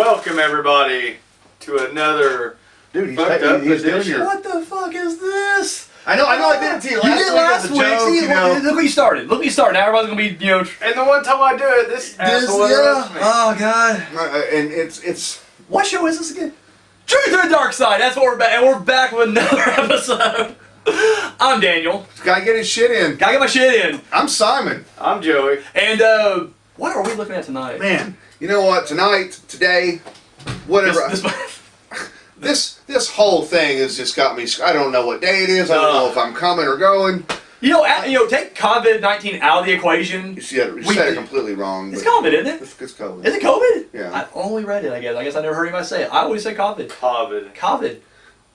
Welcome everybody to another Dude, fucked up edition. What the fuck is this? I know I did it to you last week. You did last week. Joke, See, you know. look where you started. Look where you started. Now everybody's gonna be, you know. And the one time I do it, this asshole interrupts me. Oh god. And it's What show is this again? Truth or the Darkside. That's what we're back, and we're back with another episode. I'm Daniel. gotta get his shit in. Gotta get my shit in. I'm Simon. I'm Joey. And what are we looking at tonight? Man, you know what? Today, whatever. This whole thing has just got me. I don't know what day it is. I don't know if I'm coming or going. You know, take COVID-19 out of the equation. You said it completely wrong. It's COVID, isn't it? It's COVID. Is it COVID? Yeah. I only read it, I guess. I guess I never heard anybody say it. I always say COVID. COVID.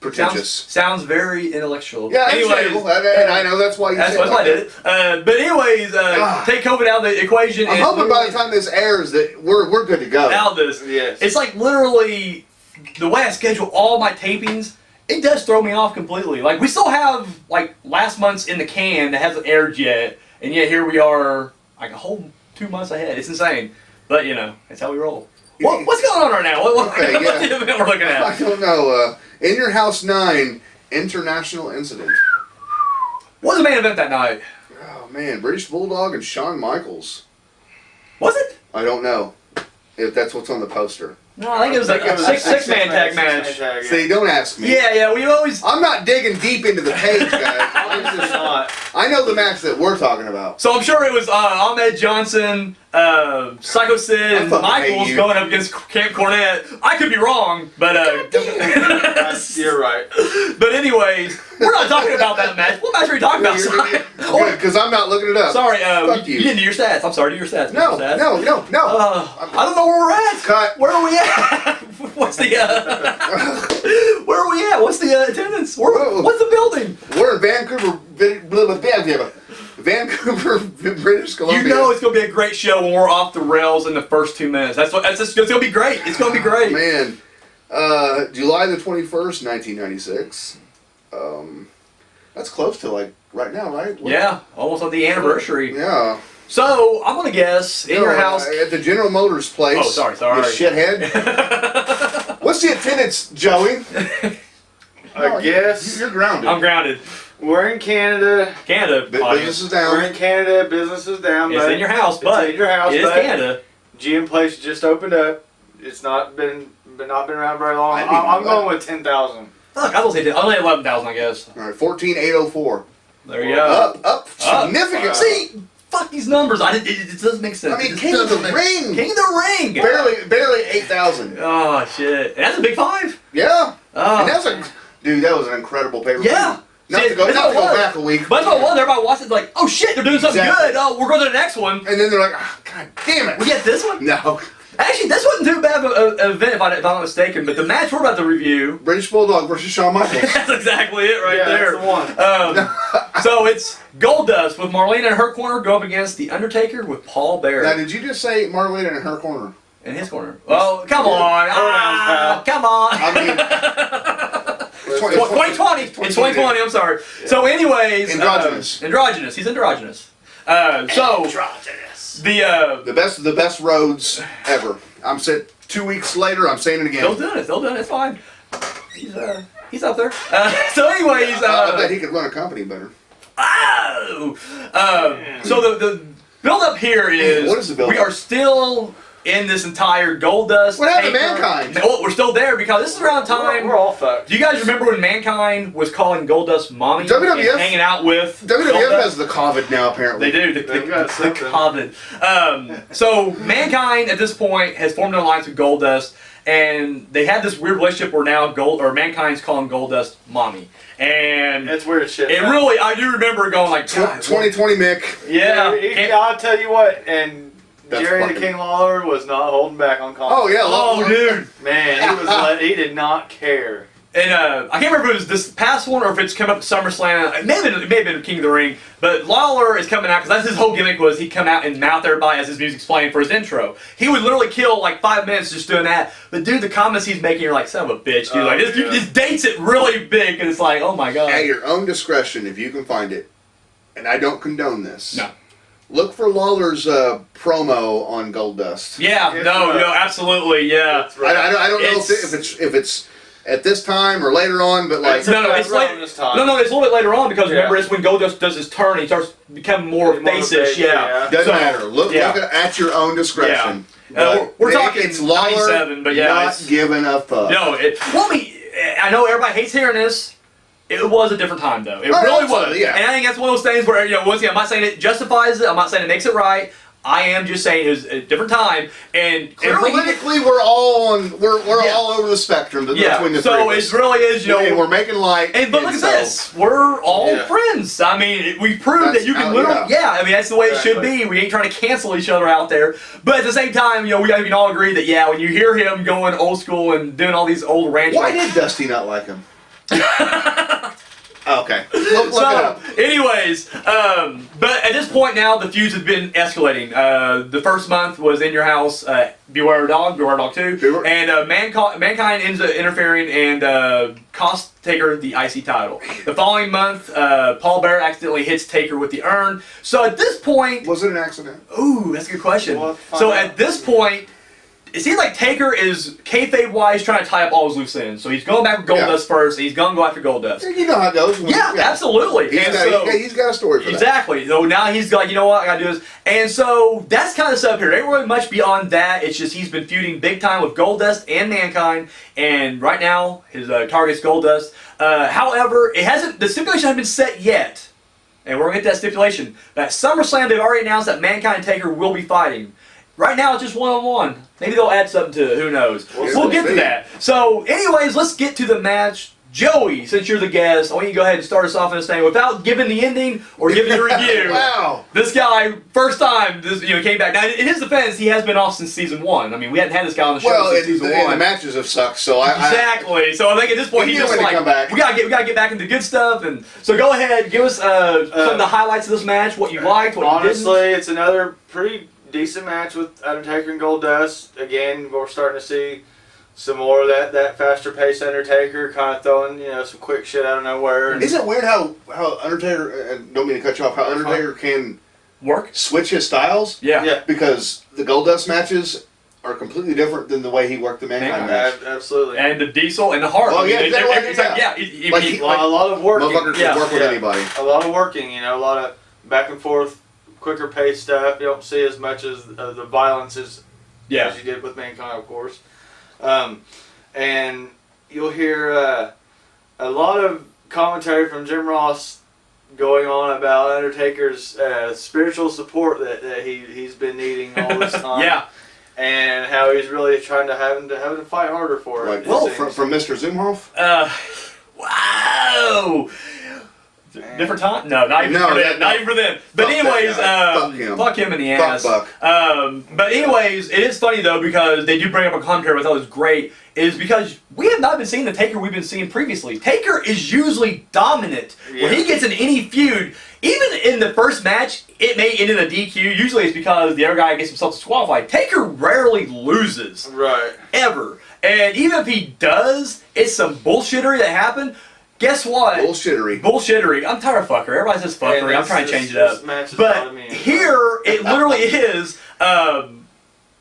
Pretentious. Sounds very intellectual. Yeah, anyways, and I know that's why you that's said why I did it. But anyways, take COVID out of the equation. I'm hoping by the time this airs that we're good to go. Out this. Yes. It's like literally the way I schedule all my tapings. It does throw me off completely. Like we still have like last month's in the can that hasn't aired yet, and yet here we are like a whole 2 months ahead. It's insane, but you know, it's how we roll. What's going on right now? What's the event we're looking at? I don't know. In Your House 9 International Incident. What's the main event that night? Oh man, British Bulldog and Shawn Michaels. Was it? I don't know if that's what's on the poster. No, I think it was like a six-man tag match. See, don't ask me. Yeah, we always. I'm not digging deep into the page, guys. I know the match that we're talking about. So I'm sure it was Ahmed Johnson, Psycho Sid, and Michaels going up against Camp Cornette. I could be wrong, but you're right. But anyways, we're not talking about that match. What match are we talking about? Good, because I'm not looking it up. Sorry, Fuck you didn't do your stats. I'm sorry, do your stats. No. I don't know where we're at. Cut. Where are we at? What's the where are we at? What's the attendance? What's the building? We're in Vancouver, British Columbia. You know it's gonna be a great show when we're off the rails in the first 2 minutes. It's gonna be great. It's gonna be great. Man, July the 21st, 1996. That's close to like right now, right? Yeah, almost on the anniversary. Yeah. So I'm gonna guess in your house at the General Motors place. Oh, sorry. You shithead. What's the attendance, Joey? I guess you're grounded. I'm grounded. We're in Canada. Business is down. We're in Canada. Business is down. It's in your house, but it's in your house, it is Canada. GM place just opened up. It's not been around very long. I'm going with 10,000. Fuck, I was saying only 11,000, I guess. All right, 14,804. There you go. Up, significant. Wow. See, fuck these numbers. It doesn't make sense. I mean, King of the Ring. King of the Ring. Barely 8,000. Oh shit, and that's a big 5. Yeah. Oh. And that was an incredible pay-per-view. Yeah. Not to go back a week. But that's what it was. Everybody watched it like, oh shit, they're doing something good. Oh, we're going to the next one. And then they're like, oh, God damn it. We get this one? No. Actually, this wasn't too bad of an event if I'm not mistaken. But the match we're about to review, British Bulldog versus Shawn Michaels. That's exactly it right there. That's the one. So it's Goldust with Marlena in her corner go up against the Undertaker with Paul Bearer. Now, did you just say Marlena in her corner? In his corner. Oh, come on. Come on. I mean... 2020. It's 2020, I'm sorry. Yeah. So anyways... Androgynous. Androgynous. He's androgynous. Androgynous. The best roads ever. I'm saying 2 weeks later, I'm saying it again. Still doing it. It's fine. He's up there. So anyways... I bet he could run a company better. Oh! So the build-up here is... What is the build-up? We are still... in this entire Goldust. What happened to Mankind? No, we're still there because this is around time. We're all fucked. Do you guys remember when Mankind was calling Goldust mommy? WWF and hanging out with WWF Goldust? has the COVID now, apparently. They do. The COVID. So Mankind at this point has formed an alliance with Goldust, and they had this weird relationship where now Mankind's calling Goldust mommy. And it's weird shit. It really, I do remember going like 2020 Mick. Yeah. I'll tell you what, and Jerry the King Lawler was not holding back on comments. Oh yeah, dude, man, he did not care. And I can't remember if it was this past one or if it's come up to SummerSlam. It may have been King of the Ring, but Lawler is coming out because that's his whole gimmick was he'd come out and mouth everybody as his music's playing for his intro. He would literally kill like 5 minutes just doing that. But dude, the comments he's making, you're like, son of a bitch, dude. Like this dates it really big, and it's like, oh my god. At your own discretion, if you can find it, and I don't condone this. No. look for Lawler's promo on Goldust. Yeah, It's no, right. absolutely, yeah. That's right. I don't know if it's at this time or later on, but like No, it's around late. this time. No, it's a little bit later on because Yeah. remember, it's when Goldust does his turn. He starts becoming more He's more facish. face, Yeah, doesn't So, matter. Look at your own discretion. We're But talking it's Lawler 97, but yeah, not it's- giving a fuck. No, well, I mean, I know everybody hates hearing this. It was a different time, though. It Oh, really absolutely, was. yeah. And I think that's one of those things where, once again, I'm not saying it justifies it. I'm not saying it makes it right. I am just saying it was a different time. And clearly, Politically, we're all Yeah. all over the spectrum between the three so of us. it really is, And we're making light. But look at so- this. We're all Yeah. friends. I mean, we've proved That's that you can how- literally, I mean, that's the way it should Exactly. be. We ain't trying to cancel each other out there. But at the same time, we can all agree that, when you hear him going old school and doing all these old ranch. Why did Dusty not like him? Okay. Look it up. Anyways, but at this point now, the feuds have been escalating. The first month was In Your House, Beware Dog 2, Beware. and Mankind ends up interfering and cost Taker the IC title. The following month, Paul Bearer accidentally hits Taker with the urn. So at this point, Was it an accident? ooh, that's a good question. Well, So find out. at this point, it seems like Taker is kayfabe-wise trying to tie up all his loose ends. So he's going back with Goldust first, and he's going to go after Goldust. You know how it goes. Yeah, absolutely. He's And got, so- he's got a story for that. Exactly. So now he's like, you know what, I gotta do this. And so that's kind of set up here. There ain't really much beyond that. It's just he's been feuding big time with Goldust and Mankind, and right now his target's Goldust. However, the stipulation hasn't been set yet, and we're gonna get that stipulation. But at SummerSlam, they've already announced that Mankind and Taker will be fighting. Right now, it's just one-on-one. Maybe they'll add something to it. Who knows? We'll get to see. that. So, anyways, let's get to the match. Joey, since you're the guest, I want you to go ahead and start us off in this thing without giving the ending or giving the review. Wow. This guy, first time, came back. Now, in his defense, he has been off since season 1. I mean, we hadn't had this guy on the show Well, since season and 1. the matches have sucked, so Exactly. So I think at this point He he's knew just when to like, come back. we gotta get back into good stuff. And so go ahead, give us some of the highlights of this match, what you liked, what Honestly, you it's another pretty decent match with Undertaker and Goldust. Again, we're starting to see some more of that faster paced Undertaker, kind of throwing some quick shit out of nowhere. And Isn't it weird how Undertaker, and don't mean to cut you off, how Undertaker can didn't work. switch his styles? yeah, Because the Goldust matches are completely different than the way he worked the Mankind match. absolutely. And the Diesel and the Heart. Oh, yeah, I mean, exactly, yeah. Like he- he- a lot of working. Motherfuckers can work with anybody. A lot of working. A lot of back and forth, quicker paced stuff. You don't see as much as the violence as you did with Mankind, of course. And you'll hear a lot of commentary from Jim Ross going on about Undertaker's spiritual support that he's been needing all this time. Yeah. And how he's really trying to have him to fight harder for it. Like, well, from Mr. Zumhoff? Wow. Different time? No, not even for them. Not even for them. But Fuck that anyways, guy. Fuck him. in the Fuck ass. Buck. But anyways, it is funny though because they do bring up a commentary which I thought was great. Is because we have not been seeing the Taker we've been seeing previously. Taker is usually dominant when he gets in any feud. Even in the first match, it may end in a DQ. Usually it's because the other guy gets himself disqualified. Taker rarely loses. Right. Ever. And even if he does, it's some bullshittery that happened. Guess what? Bullshittery. I'm tired of fucker. Everybody says fuckery. I'm trying to change it up. But here, it literally is.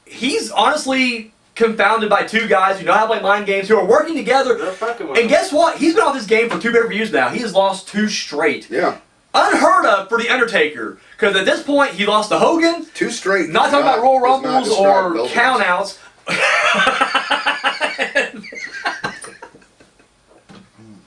He's honestly confounded by two guys who know how to play mind games, who are working together. They're fucking with And him. guess what? He's been off this game for 2 pay-per-views now. He has lost 2 straight. Yeah. Unheard of for The Undertaker. Because at this point, he lost to Hogan. 2 straight. Not talking about Royal does not Rumbles describe or Goldust. countouts.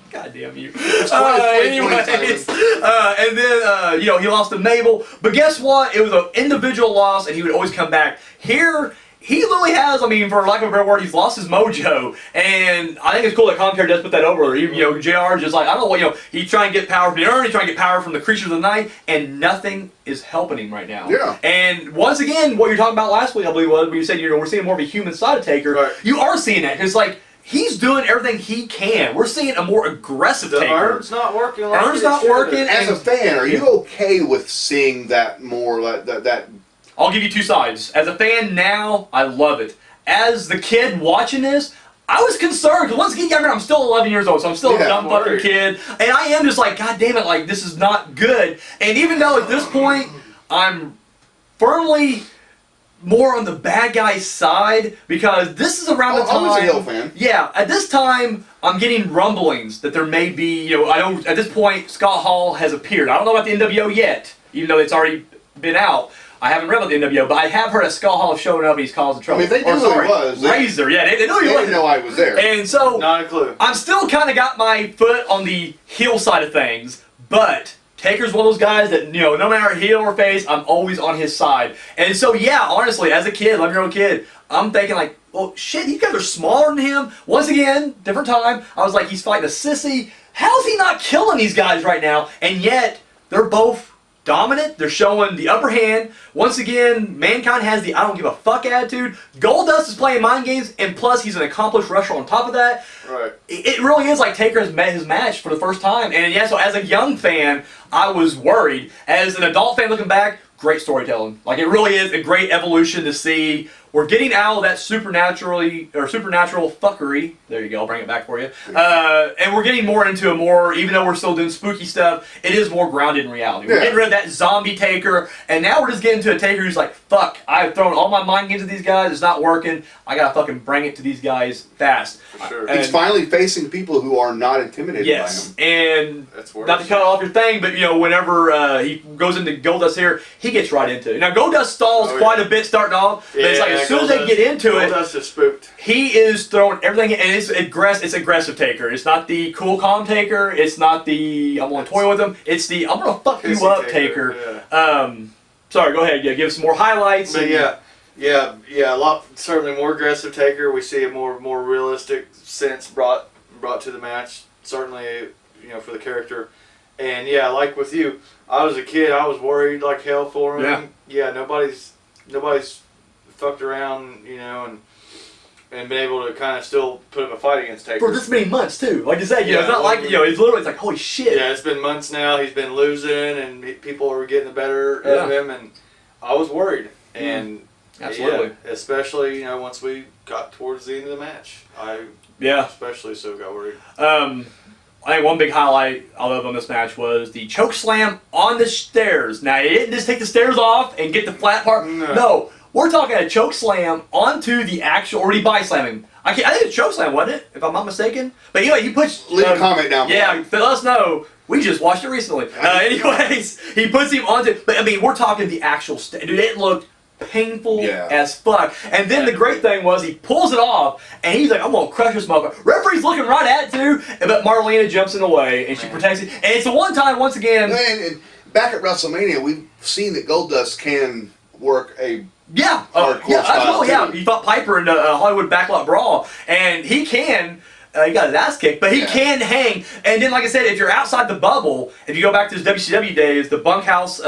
God damn you. Anyways, and then, he lost to Mabel. But guess what? It was an individual loss, and he would always come back. Here, he literally has, for lack of a better word, he's lost his mojo. And I think it's cool that commentary does put that over. JR just like, I don't know what, he's trying to get power from the urn, he's trying to get power from the creatures of the night, and nothing is helping him right now. Yeah. And once again, what you're talking about last week, I believe was, where you said, we're seeing more of a human side of Taker. Right. You are seeing that. It's like, he's doing everything he can. We're seeing a more aggressive The Taker. Urn's not working. Like Urn's it not should. working. As a fan, are you okay with seeing that more, like that? I'll give you 2 sides. As a fan now, I love it. As the kid watching this, I was concerned. Because once again, remember, I'm still 11 years old, so I'm still a dumb fucking worried. kid. And I am just like, God damn it, like, this is not good. And even though at this point, I'm firmly more on the bad guy side because this is around the time. I was a heel fan. Yeah, at this time, I'm getting rumblings that there may be, I don't, at this point, Scott Hall has appeared. I don't know about the NWO yet, even though it's already been out. I haven't read about the NWO, but I have heard that Scott Hall is showing up and he's causing trouble. I mean, they knew who he was. Razor, yeah, they knew he was. They didn't know I was there. And so, Not a clue. I'm still kind of got my foot on the heel side of things, but Taker's one of those guys that, no matter heel or face, I'm always on his side. And so, yeah, honestly, as a kid, 11-year-old kid, I'm thinking like, well, shit, these guys are smaller than him. Once again, different time, I was like, he's fighting a sissy. How's he not killing these guys right now? And yet, they're both dominant. They're showing the upper hand. Once again, Mankind has the I don't give a fuck attitude. Goldust is playing mind games, and plus he's an accomplished wrestler on top of that. Right. It really is like Taker has met his match for the first time. And yeah, so as a young fan, I was worried. As an adult fan looking back, great storytelling. Like it really is a great evolution to see. We're getting out of that supernatural fuckery. There you go, I'll bring it back for you. And we're getting more into a more, even though we're still doing spooky stuff, it is more grounded in reality. We're getting rid of that zombie Taker, and now we're just getting to a Taker who's like, fuck, I've thrown all my mind games at these guys, it's not working, I gotta fucking bring it to these guys fast. For sure. He's finally facing people who are not intimidated by him. And That's worse. not to cut off your thing, but whenever he goes into Goldust here, he gets right into it. Now Goldust stalls quite a bit starting off, but it's like as soon as they get into it, Goldust is spooked. he is throwing everything, and it's aggressive Taker. It's not the cool calm Taker. It's not the I'm gonna toy with him. It's the I'm gonna fuck you up Taker. Sorry, go ahead. Yeah, give us some more highlights. But yeah, a lot certainly more aggressive Taker. We see a more realistic sense brought to the match. Certainly, for the character. And yeah, like with you, I was a kid. I was worried like hell for him. Yeah, nobody's fucked around, and been able to kind of still put up a fight against Taker. For this many months too. Like you said, it's not like it's like holy shit. Yeah, it's been months now. He's been losing, and people are getting the better of him, and I was worried. And absolutely, especially once we got towards the end of the match, I especially so got worried. I think one big highlight I love on this match was the choke slam on the stairs. Now, he didn't just take the stairs off and get the flat part. No, we're talking a choke slam onto the actual, or he body slamming. I think it's a choke slam, wasn't it? If I'm not mistaken. But anyway, he puts... Leave a comment down below. Yeah, let us know. We just watched it recently. Anyways, he puts him onto... But I mean, we're talking the actual... Dude, it looked painful as fuck. And then the great thing was he pulls it off, and he's like, I'm going to crush this motherfucker. Referee's looking right at it, too, but Marlena jumps in the way, and she protects it. And it's the one time, once again... And back at WrestleMania, we've seen that Goldust can work a hardcore style too. He fought Piper in the Hollywood Backlot Brawl, and he can... he got his ass kicked, but he can hang. And then, like I said, if you're outside the bubble, if you go back to his WCW days, the bunkhouse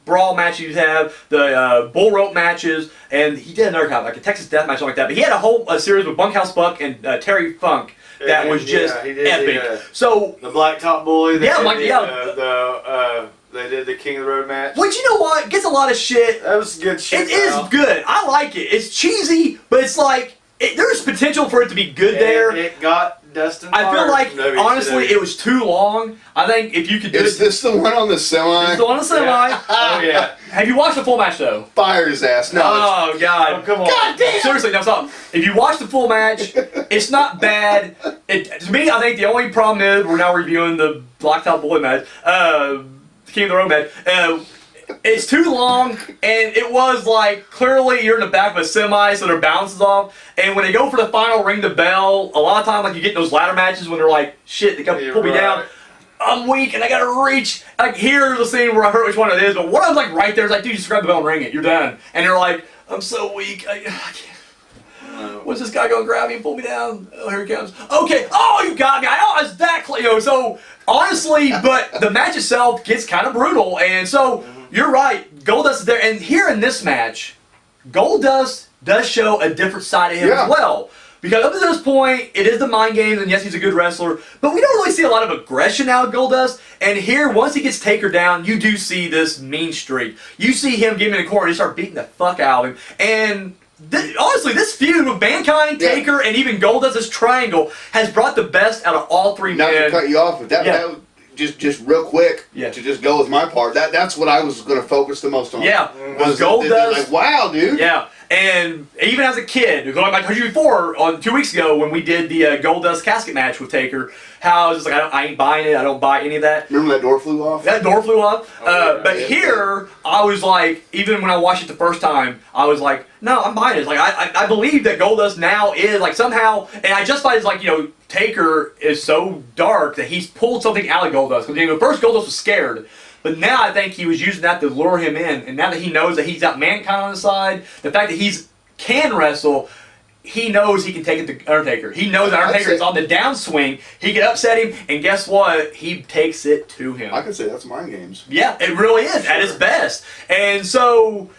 brawl matches you'd have, the bull rope matches, and he did another kind of like a Texas death match, something like that. But he had a whole series with Bunkhouse Buck and Terry Funk that was just epic. So the Blacktop Bully, they did the King of the Road match. But you know what? It gets a lot of shit. That was good shit. It is good. I like it. It's cheesy, but it's like there's potential for it to be good there. It got Dustin. I feel like, honestly, it was too long. I think if you could do Is this the one on the semi? It's the one on the semi. Oh, yeah. Have you watched the full match, though? Fire his ass. No. Oh, God. Oh, come on. God damn. Seriously, no, stop. If you watch the full match, it's not bad. To me, I think the only problem is we're now reviewing the Blacktop Bully match, King of the Road match. It's too long, and it was like, clearly you're in the back of a semi, so their balance is off. And when they go for the final ring the bell, a lot of times, like you get in those ladder matches when they're like, shit, they come pull me down. I'm weak, and I gotta reach. Like, here's the scene where I heard which one it is, but one of them's like right there, it's like, dude, just grab the bell and ring it, you're done. And they're like, I'm so weak, I can't. When's this guy gonna grab me and pull me down? Oh, here he comes. Okay, oh, you got me. Oh, it's that close. So, honestly, but the match itself gets kind of brutal, and so, you're right, Goldust is there, and here in this match, Goldust does show a different side of him as well. Because up to this point, it is the mind games, and yes, he's a good wrestler, but we don't really see a lot of aggression out of Goldust. And here, once he gets Taker down, you do see this mean streak. You see him get him in the corner and start beating the fuck out of him. And honestly, this feud with Mankind, Taker, and even Goldust, this triangle, has brought the best out of all three men. Not to cut you off, but just real quick Yeah. to just go with my part. That's what I was going to focus the most on. Yeah, Was Goldust. like, wow, dude. Yeah, and even as a kid, going back to you before, on 2 weeks ago when we did the Goldust casket match with Taker, how I was just like, I ain't buying it. I don't buy any of that. Remember that door flew off? That door flew off. But yeah. here, I was like, even when I watched it the first time, I was like, no, I'm buying it. Like, I believe that Goldust now is, like, somehow, and I justified it as, like, Taker is so dark that he's pulled something out of Goldust. Because, first Goldust was scared. But now I think he was using that to lure him in. And now that he knows that he's got Mankind on his side, the fact that he can wrestle, he knows he can take it to Undertaker. He knows that Undertaker is on the downswing. He can upset him, and guess what? He takes it to him. I could say that's mind games. Yeah, it really is at its best. And so,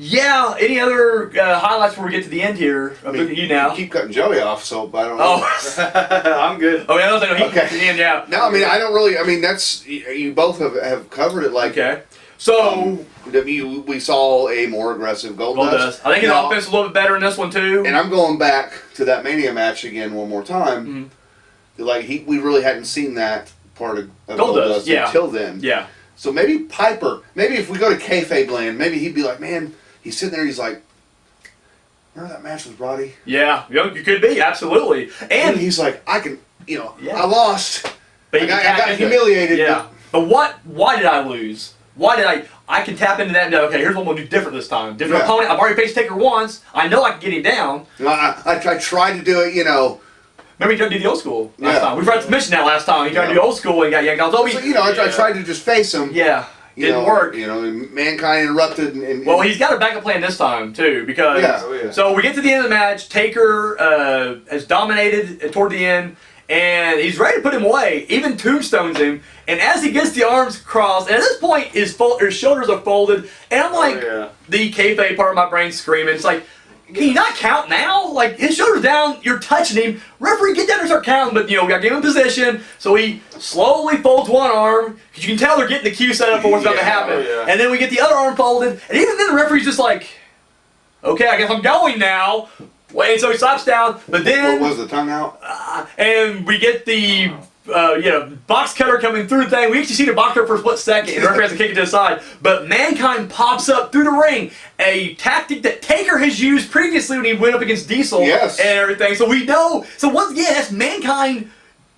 yeah. Any other highlights before we get to the end here? I'm looking at you now. You keep cutting Joey off, so I don't know. Oh, I'm good. oh yeah, no, he Okay. to the end, yeah. No, I mean I don't really. I mean that's you both have covered it. Like Okay. So we saw a more aggressive Goldust. I think his Now, offense is a little bit better in this one too. And I'm going back to that Mania match again one more time. Mhm. Like we really hadn't seen that part of Goldust, yeah. until then. Yeah. So maybe Piper. Maybe if we go to kayfabe land, maybe he'd be like, man, he's sitting there. He's like, remember that match with Roddy? Yeah, you could be absolutely. And And he's like, I can, Yeah. I lost. but I you got, can I tap got into it. humiliated. Yeah. But why did I lose? Why did I can tap into that and go, okay, here's what we'll do different this time. Different Yeah. opponent. I've already faced Taker once. I know I can get him down. I tried to do it, Remember he tried to do the old school last Yeah. time. We forgot to mention that last time. He tried to do the old school and got yanked out. So, I tried to just face him. Yeah. Didn't work. And Mankind interrupted. And Well, he's got a backup plan this time too, because Yeah. Oh, yeah. so we get to the end of the match. Taker has dominated toward the end, and he's ready to put him away. Even tombstones him, and as he gets the arms crossed, and at this point his shoulders are folded, and I'm like, the kayfabe part of my brain screaming. It's like, can you not count now? Like, his shoulders down, you're touching him. Referee, get down and start counting. But, we got to give him position. So he slowly folds one arm, because you can tell they're getting the cue set up for what's about to happen. Oh, yeah. And then we get the other arm folded. And even then the referee's just like, okay, I guess I'm going now. And so he slaps down. But then, what was the tongue out? and we get the box cutter coming through the thing. We actually see the box cutter for a split second, and the referee has to kick it to the side. But Mankind pops up through the ring, a tactic that Taker has used previously when he went up against Diesel Yes. and everything. So we know. So once again, that's Mankind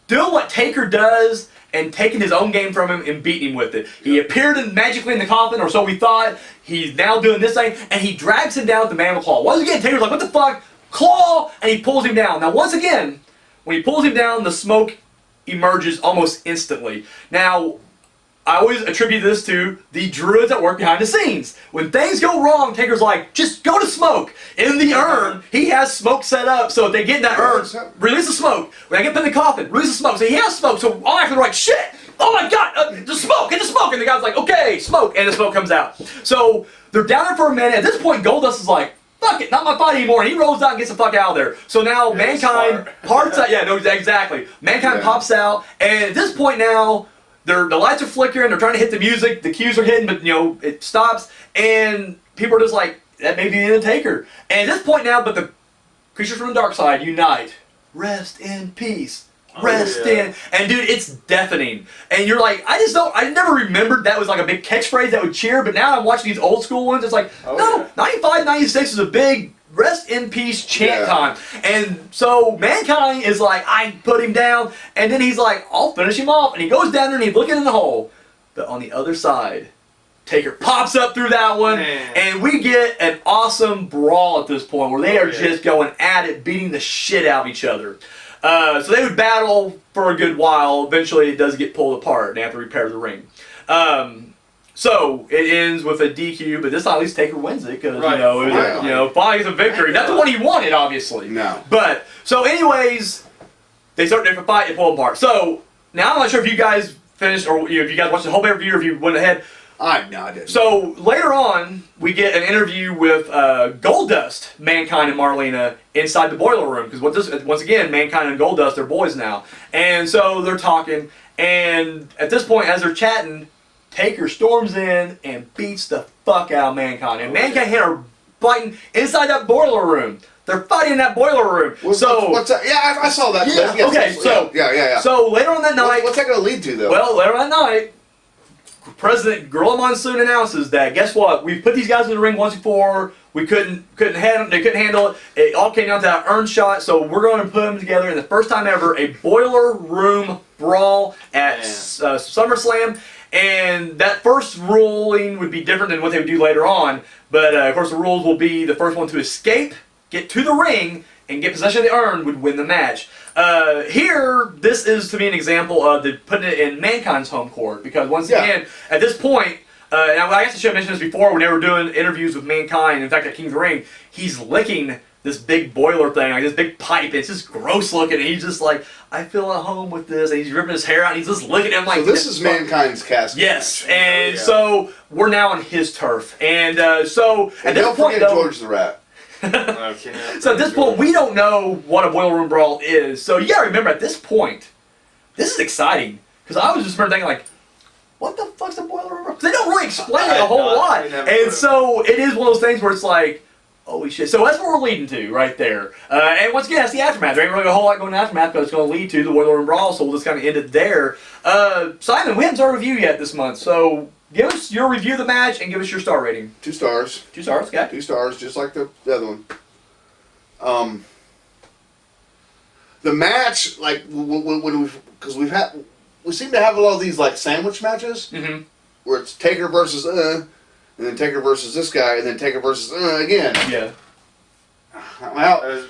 doing what Taker does and taking his own game from him and beating him with it. He appeared magically in the coffin, or so we thought. He's now doing this thing, and he drags him down with the Mammoth Claw. Once again, Taker's like, what the fuck? Claw! And he pulls him down. Now, once again, when he pulls him down, the smoke emerges almost instantly. Now, I always attribute this to the druids that work behind the scenes. When things go wrong, Taker's like, just go to smoke. In the urn, he has smoke set up, so if they get in that urn, release the smoke. When they get in the coffin, release the smoke. So he has smoke, so all actors are like, shit! Oh my god, the smoke, get the smoke! And the guy's like, okay, smoke, and the smoke comes out. So, they're down there for a minute. At this point, Goldust is like, fuck it, not my fight anymore. And he rolls out and gets the fuck out of there. So now Mankind parts out. Yeah, no, exactly. Mankind pops out, and at this point now, the lights are flickering. They're trying to hit the music. The cues are hitting, but it stops, and people are just like, that may be the Undertaker. And at this point now, but the creatures from the Darkside unite. Rest in peace. Rest in. And dude, it's deafening. And you're like, I never remembered that was like a big catchphrase that would cheer, but now I'm watching these old school ones, it's like, 95, 96 is a big rest in peace chant time. And so Mankind is like, I put him down, and then he's like, I'll finish him off. And he goes down there and he's looking in the hole. But on the other side, Taker pops up through that one, and we get an awesome brawl at this point where they are just going at it, beating the shit out of each other. So they would battle for a good while. Eventually, it does get pulled apart. They have to repair the ring. So it ends with a DQ, but this time at least Taker wins it because finally gets a victory. Not the one he wanted, obviously. No. But so, anyways, they start their fight and pull apart. So now I'm not sure if you guys finished or if you guys watched the whole pay-per-view or if you went ahead. I didn't. So later on, we get an interview with Goldust, Mankind, and Marlena inside the boiler room because once again, Mankind and Goldust are boys now, and so they're talking. And at this point, as they're chatting, Taker storms in and beats the fuck out of Mankind, and Mankind and him are fighting inside that boiler room. They're fighting in that boiler room. What's that? Yeah, I saw that. Yeah, Yes, okay, so yeah. So later on that night, What's that going to lead to, though? well, later on that night, President Gorilla Monsoon announces that guess what? We've put these guys in the ring once before. We couldn't handle. They couldn't handle it. It all came down to that earned shot. So we're going to put them together in the first time ever a boiler room brawl at SummerSlam. And that first ruling would be different than what they would do later on. But of course, the rules will be the first one to escape, get to the ring, and get possession of the urn would win the match. Here, this is to me an example of putting it in Mankind's home court because once again, at this point, and I guess I should have mentioned this before when they were doing interviews with Mankind. In fact, at King of the Ring, he's licking this big boiler thing, like this big pipe. And it's just gross looking, and he's just like, I feel at home with this. And he's ripping his hair out, and he's just licking him like. So this is Mankind's casket. Yes, and so we're now on his turf, and so at this don't point, forget though, George the Rat. so at this point, we don't know what a boiler room brawl is. So you gotta remember, at this point, this is exciting because I was just thinking like, what the fuck's a boiler room brawl? They don't really explain it a whole lot, and so it is one of those things where it's like, holy shit. So that's what we're leading to right there. And once again, that's the aftermath. There ain't really a whole lot going to aftermath, but it's going to lead to the boiler room brawl. So we'll just kind of end it there. Simon, we haven't done a review yet this month, so give us your review of the match and give us your star rating. 2 stars. 2 stars, okay. 2 stars, just like the other one. The match, like when we seem to have a lot of these like sandwich matches, where it's Taker versus and then Taker versus this guy, and then Taker versus again. Yeah. A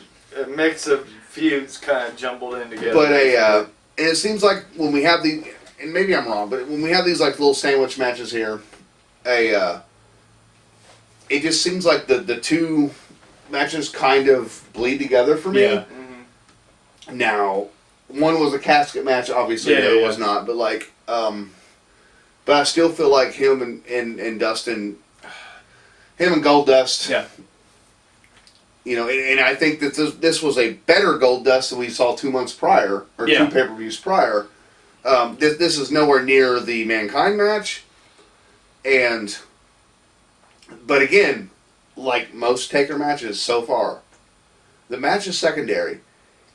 mix of feuds kind of jumbled in together. But and it seems like when we have the, and maybe I'm wrong, but when we have these like little sandwich matches here, it just seems like the 2 matches kind of bleed together for me. Yeah. Now, one was a casket match, obviously. The other was not, but like, but I still feel like him and Dustin, him and Goldust. Yeah. You know, and I think that this was a better Goldust than we saw 2 months prior, or 2 pay-per-views prior. This is nowhere near the Mankind match, but again, like most Taker matches so far, the match is secondary.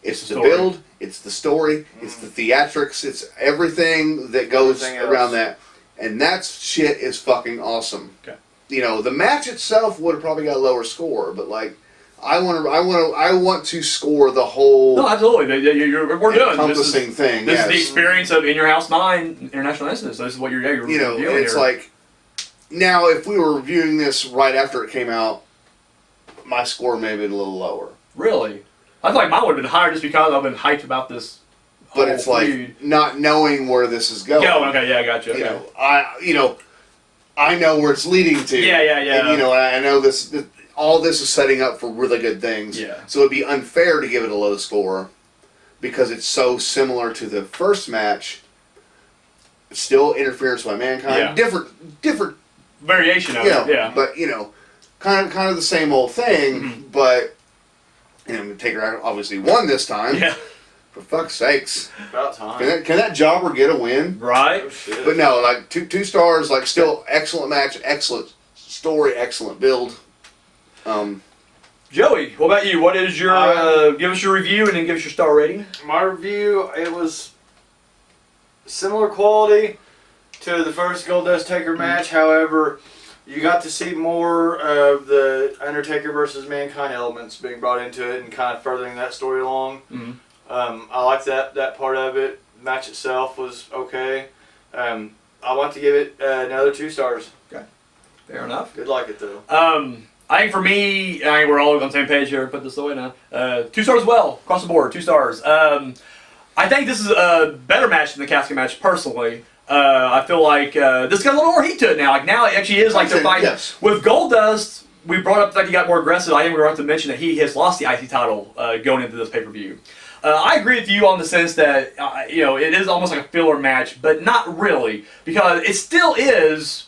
It's the build, it's the story, it's the theatrics, it's everything that goes around that, and that shit is fucking awesome. Okay. You know, the match itself would have probably got a lower score, but like, I want to score the whole. No, absolutely. We're doing encompassing thing. This is the experience of In Your House 9 International Incidents. So this is what you're you know, reviewing it's here. like, now if we were reviewing this right after it came out, my score may have been a little lower. Really? I feel like mine would have been higher just because I've been hyped about this. But it's like not knowing where this is going. Okay, yeah, I got you. Okay. I know where it's leading to. Yeah. And, I know this. All this is setting up for really good things. Yeah. So it'd be unfair to give it a low score because it's so similar to the first match. Still interference by Mankind. Yeah. Different variation of it. Yeah. But kind of the same old thing. But Taker obviously won this time. Yeah. For fuck's sakes. About time. Can that jobber get a win? Right. Oh, shit. But no, like two stars, like still excellent match, excellent story, excellent build. Joey, what about you? What is your give us your review and then give us your star rating? My review, it was similar quality to the first Goldust Taker match. However, you got to see more of the Undertaker versus Mankind elements being brought into it and kind of furthering that story along. I like that part of it. The match itself was okay. I want to give it another 2 stars. Okay, fair enough. Did like it though. I think for me, I think we're all on the same page here. Put this away now. 2 stars as well, across the board. 2 stars. I think this is a better match than the casket match, personally. I feel like this got a little more heat to it now. Like now, it actually is like they're fighting with Goldust. We brought up that he got more aggressive. I think we were about to mention that he has lost the IC title going into this pay-per-view. I agree with you on the sense that it is almost like a filler match, but not really, because it still is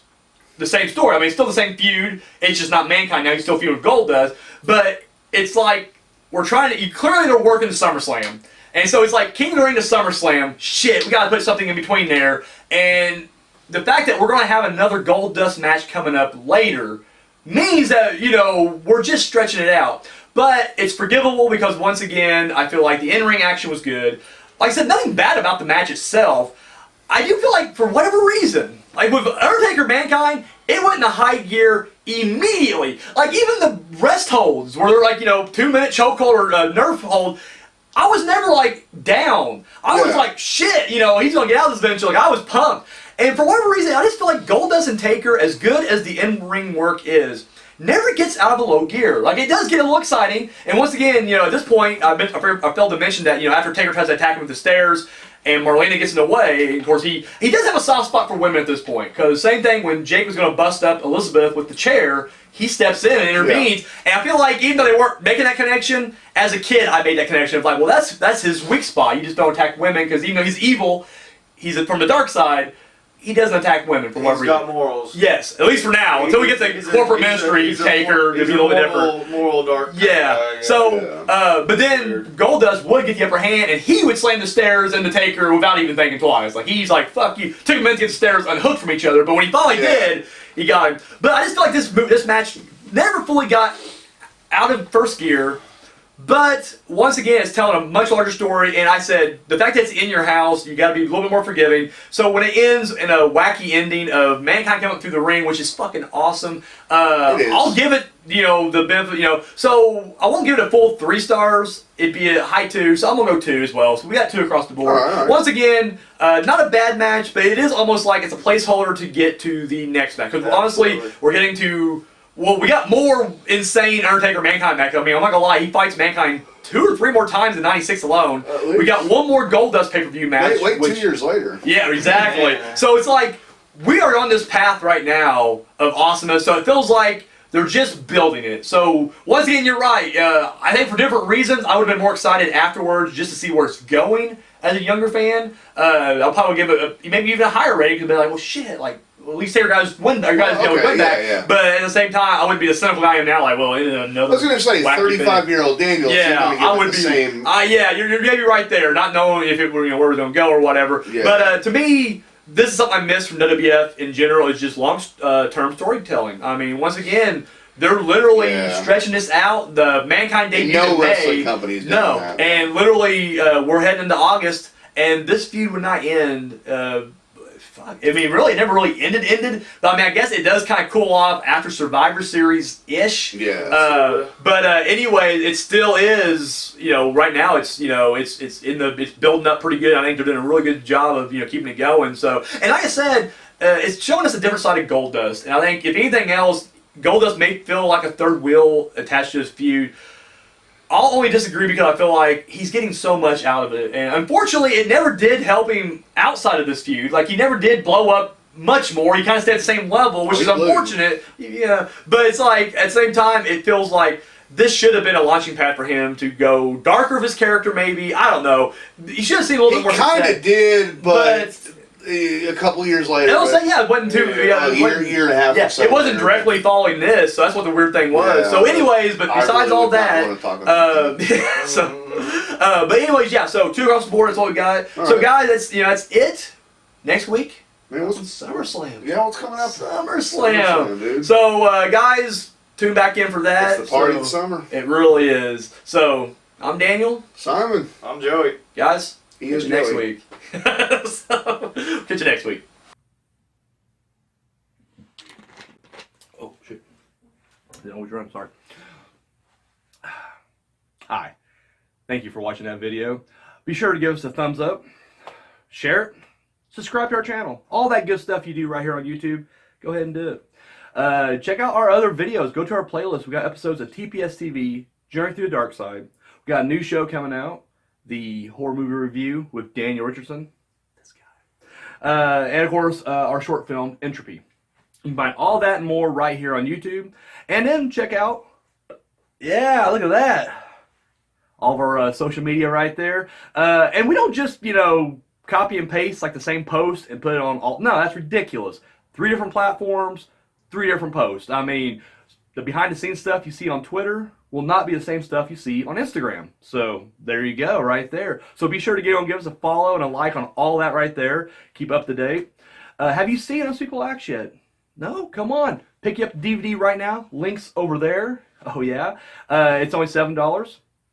the same story. I mean, it's still the same feud. It's just not Mankind now. He's still feud with Goldust, but it's like we're trying to. Clearly, they're working to SummerSlam, and so it's like King of the Ring to SummerSlam. Shit, we got to put something in between there, and the fact that we're going to have another Goldust match coming up later means that we're just stretching it out. But it's forgivable because, once again, I feel like the in-ring action was good. Like I said, nothing bad about the match itself. I do feel like, for whatever reason, like with Undertaker Mankind, it went into high gear immediately. Like, even the rest holds, where they're like, 2-minute chokehold or nerf hold, I was never, like, down. I was like, shit, he's gonna get out of this venture. Like, I was pumped. And for whatever reason, I just feel like Goldust and Taker, as good as the in-ring work is, never gets out of a low gear. Like, it does get a little exciting. And once again, at this point, I failed to mention that, after Taker tries to attack him with the stairs, and Marlena gets in the way, of course, he does have a soft spot for women at this point. Because same thing, when Jake was going to bust up Elizabeth with the chair, he steps in and intervenes. Yeah. And I feel like, even though they weren't making that connection, as a kid, I made that connection of like, well, that's his weak spot. You just don't attack women, because even though he's evil, he's from the dark side, he doesn't attack women for whatever reason. He's got morals. Yes, at least for now. Until we get the corporate ministry Taker, it'll be a little bit different. Moral dark. Yeah. So, but then Goldust would get the upper hand, and he would slam the stairs into Taker without even thinking twice. Like, he's like, fuck you. Took a minute to get the stairs unhooked from each other, but when he finally did, he got him. But I just feel like this match never fully got out of first gear. But once again, it's telling a much larger story, and I said the fact that it's in your house, you got to be a little bit more forgiving. So when it ends in a wacky ending of Mankind coming through the ring, which is fucking awesome, I'll give it the benefit. So I won't give it a full 3 stars. It'd be a high 2, so I'm gonna go 2 as well. So we got 2 across the board. All right. Once again, not a bad match, but it is almost like it's a placeholder to get to the next match. Because honestly, we're getting to. Well, we got more insane Undertaker Mankind match. I mean, I'm not gonna lie, he fights Mankind 2 or 3 more times in '96 alone. We got one more Goldust pay-per-view match. Wait 2 years later. Yeah, exactly. So it's like we are on this path right now of awesomeness. So it feels like they're just building it. So once again, you're right. I think for different reasons, I would have been more excited afterwards just to see where it's going as a younger fan. I'll probably give it maybe even a higher rating because be like, well, shit, like. Well, at least Taker guys win. Win back. Yeah. But at the same time, I wouldn't be the cynical guy I am now. Like, well, another. I was going to say 35-year-old Daniel. Yeah, I would be. Same. Yeah, you're maybe right there. Not knowing if it were where we're going to go or whatever. Yeah. But to me, this is something I miss from WWF in general. Is just long-term storytelling. I mean, once again. They're literally stretching this out. The Mankind debut in May. Wrestling companies doing that. And literally, we're heading into August, and this feud would not end. I mean, really, it never really ended. But I mean, I guess it does kind of cool off after Survivor Series-ish. Yeah. But anyway, it still is. Right now it's it's building up pretty good. I think they're doing a really good job of keeping it going. So, and like I said, it's showing us a different side of Goldust. And I think if anything else, Goldust may feel like a third wheel attached to this feud. I'll only disagree because I feel like he's getting so much out of it. And unfortunately, it never did help him outside of this feud. Like, he never did blow up much more. He kind of stayed at the same level, which is unfortunate. Yeah. But it's like, at the same time, it feels like this should have been a launching pad for him to go darker of his character, maybe. I don't know. He should have seen a little bit more success. He kind of did, but a couple years later. I'll say, it wasn't too. A year and a half. Yeah, it wasn't directly following this, so that's what the weird thing was. Yeah, so, anyways, but besides all that, but anyways, so 2 across the board. That's all we got. All so, guys, that's it. Next week, SummerSlam. Yeah, what's coming up? SummerSlam, dude. So, guys, tune back in for that. It's the party of the summer. It really is. So, I'm Daniel. Simon. I'm Joey. Guys. He is next week. So, catch you next week. Oh, shit. I didn't always run. Sorry. Hi. Thank you for watching that video. Be sure to give us a thumbs up, share it, subscribe to our channel. All that good stuff you do right here on YouTube, go ahead and do it. Check out our other videos. Go to our playlist. We got episodes of TPS TV, Journey Through the Darkside. We got a new show coming out. The horror movie review with Daniel Richardson, this guy, and of course our short film Entropy. You can find all that and more right here on YouTube, and then check out, look at that, all of our social media right there. And we don't just copy and paste like the same post and put it on all. No, that's ridiculous. 3 different platforms, 3 different posts. I mean, the behind the scenes stuff you see on Twitter will not be the same stuff you see on Instagram. So there you go, right there. So be sure to give us a follow and a like on all that right there. Keep up to date. Have you seen Unspeakable Acts yet? No? Come on. Pick you up the DVD right now. Links over there. Oh yeah, it's only $7,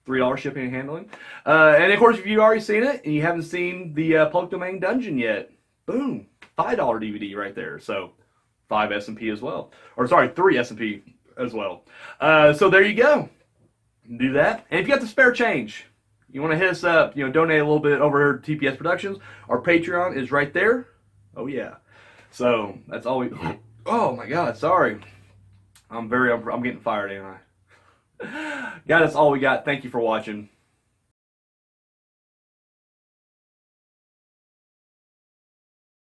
$3 shipping and handling. And of course, if you've already seen it and you haven't seen the Public Domain Dungeon yet, boom, $5 DVD right there. So 5 S&P as well, or sorry, 3 S&P as well. So there you go. Do that, and if you got the spare change, you want to hit us up, donate a little bit over here to TPS Productions. Our Patreon is right there. Oh yeah. So that's all we. Oh my God, sorry. I'm getting fired, ain't I? God, that's all we got. Thank you for watching.